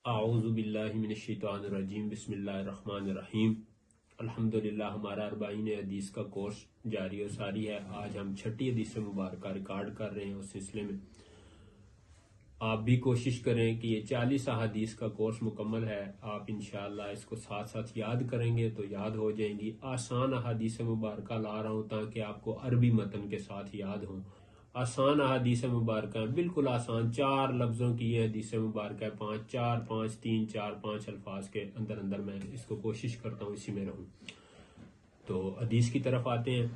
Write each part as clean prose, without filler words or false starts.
اعوذ باللہ من الشیطان الرجیم، بسم اللہ الرحمن الرحیم۔ الحمدللہ ہمارا 40 حدیث کا کورس جاری و ساری ہے۔ آج ہم 6 حدیث مبارکہ ریکارڈ کر رہے ہیں۔ اس سلسلے میں آپ بھی کوشش کریں کہ یہ 40 احادیث کا کورس مکمل ہے، آپ انشاءاللہ اس کو ساتھ ساتھ یاد کریں گے تو یاد ہو جائیں گی۔ آسان احادیث مبارکہ لا رہا ہوں تاکہ آپ کو عربی متن کے ساتھ یاد ہوں۔ آسان احادیث مبارکہ بالکل آسان، 4 لفظوں کی یہ حدیث مبارکہ ہے، 5 الفاظ کے اندر میں اس کو کوشش کرتا ہوں اسی میں رہوں۔ تو حدیث کی طرف آتے ہیں۔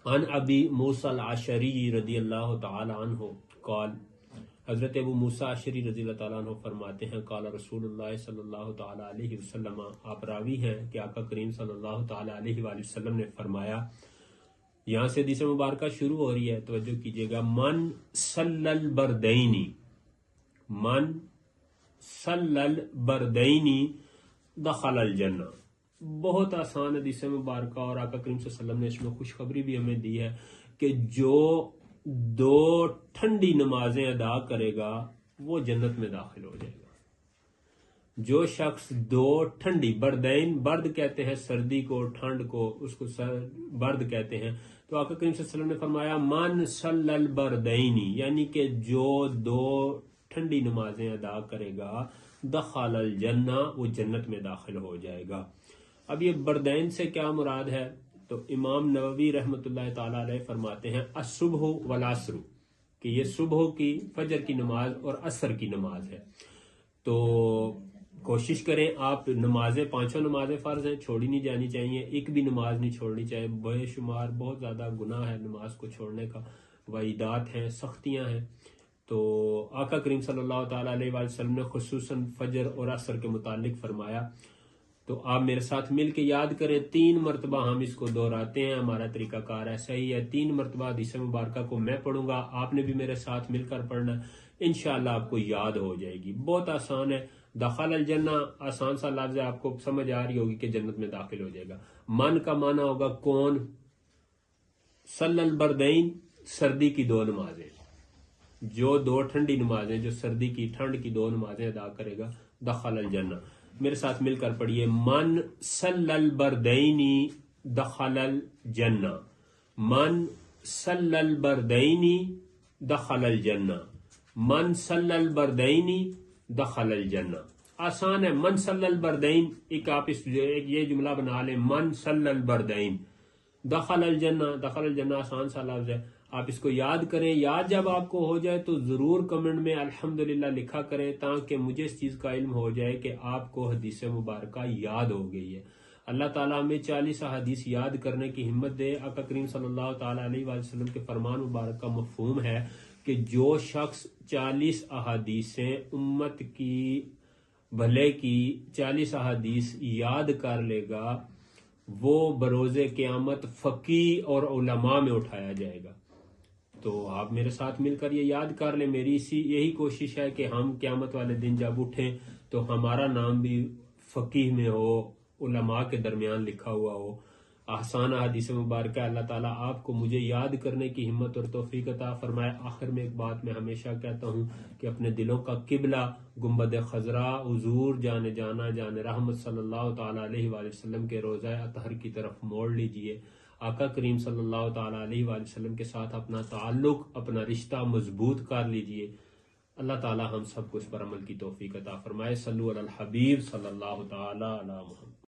عن ابی موسیٰ الاشعری رضی اللہ تعالی عنہ قال، حضرت ابو موسیٰ اشعری رضی اللہ تعالیٰ عنہ فرماتے ہیں، قال رسول اللہ صلی اللہ تعالی علیہ وسلم، آپ راوی ہیں کہ آقا کریم صلی اللہ تعالی علیہ وآلہ وسلم نے فرمایا۔ یہاں سے حدیث مبارکہ شروع ہو رہی ہے، توجہ کیجئے گا۔ من صلی البردین، من صلی البردین دخل الجنہ۔ بہت آسان حدیث مبارکہ، اور آقا کریم صلی اللہ علیہ وسلم نے اس میں خوشخبری بھی ہمیں دی ہے کہ جو 2 ٹھنڈی نمازیں ادا کرے گا وہ جنت میں داخل ہو جائے گا۔ جو شخص 2 ٹھنڈی، بردین، برد کہتے ہیں سردی کو، ٹھنڈ کو اس کو برد کہتے ہیں، تو آقا کریم صلی اللہ علیہ وسلم نے فرمایا من صلی البردین، یعنی کہ جو 2 ٹھنڈی نمازیں ادا کرے گا دخل الجنہ، وہ جنت میں داخل ہو جائے گا۔ اب یہ بردین سے کیا مراد ہے؟ تو امام نووی رحمۃ اللہ تعالی علیہ فرماتے ہیں الصبح والعصر، کہ یہ صبح کی، فجر کی نماز اور عصر کی نماز ہے۔ تو کوشش کریں آپ، نمازیں 5 نمازیں فرض ہیں، چھوڑی نہیں جانی چاہیے، ایک بھی نماز نہیں چھوڑنی چاہیے۔ بے شمار بہت زیادہ گناہ ہے نماز کو چھوڑنے کا، وعیدات ہیں، سختیاں ہیں۔ تو آقا کریم صلی اللہ تعالیٰ علیہ وآلہ وسلم نے خصوصاً فجر اور عصر کے متعلق فرمایا۔ تو آپ میرے ساتھ مل کے یاد کریں، 3 مرتبہ ہم اس کو دہراتے ہیں، ہمارا طریقہ کار ایسا ہی ہے۔ 3 مرتبہ حدیث مبارکہ کو میں پڑھوں گا، آپ نے بھی میرے ساتھ مل کر پڑھنا، انشاءاللہ آپ کو یاد ہو جائے گی۔ بہت آسان ہے۔ دخل الجنہ آسان سا لفظ ہے، آپ کو سمجھ آ رہی ہوگی کہ جنت میں داخل ہو جائے گا۔ من کا معنی ہوگا کون، صلی البردین سردی کی 2 نمازیں، جو 2 ٹھنڈی نمازیں، جو سردی کی، ٹھنڈ کی 2 نمازیں ادا کرے گا دخل الجنہ۔ میرے ساتھ مل کر پڑھیے، من صلی البردین دخل الجنہ، من صلی البردین دخل الجنہ، من صلی البردین دخل الجنہ۔ آسان ہے، من صلی البردین، ایک آپ یہ جملہ بنا لیں، من صلی البردین دخل الجنہ، دخل الجنہ آسان سا لفظ ہے، آپ اس کو یاد کریں۔ یاد جب آپ کو ہو جائے تو ضرور کمنٹ میں الحمدللہ لکھا کریں، تاکہ مجھے اس چیز کا علم ہو جائے کہ آپ کو حدیث مبارکہ یاد ہو گئی ہے۔ اللہ تعالیٰ ہمیں 40 احادیث یاد کرنے کی ہمت دے۔ آقا کریم صلی اللہ تعالیٰ علیہ وآلہ وسلم کے فرمان مبارک کا مفہوم ہے کہ جو شخص 40 احادیثیں امت کی بھلے کی 40 احادیث یاد کر لے گا، وہ بروز قیامت فقیہ اور علماء میں اٹھایا جائے گا۔ تو آپ میرے ساتھ مل کر یہ یاد کر لیں۔ میری یہی کوشش ہے کہ ہم قیامت والے دن جب اٹھیں تو ہمارا نام بھی فقیہ میں ہو، علماء کے درمیان لکھا ہوا ہو۔ آسان احادیث مبارکہ، اللہ تعالیٰ آپ کو مجھے یاد کرنے کی ہمت اور توفیق عطا فرمائے۔ آخر میں ایک بات میں ہمیشہ کہتا ہوں کہ اپنے دلوں کا قبلہ گنبد خضرا، حضور جان جانا، جان رحمت صلی اللہ تعالیٰ علیہ وآلہ وسلم کے روضہ اطہر کی طرف موڑ لیجئے۔ آقا کریم صلی اللہ تعالیٰ علیہ وآلہ وسلم کے ساتھ اپنا تعلق، اپنا رشتہ مضبوط کر لیجئے۔ اللہ تعالیٰ ہم سب کو اس پر عمل کی توفیق عطا فرمائے۔ صلو علی الحبیب صلی اللہ تعالیٰ علی محمد۔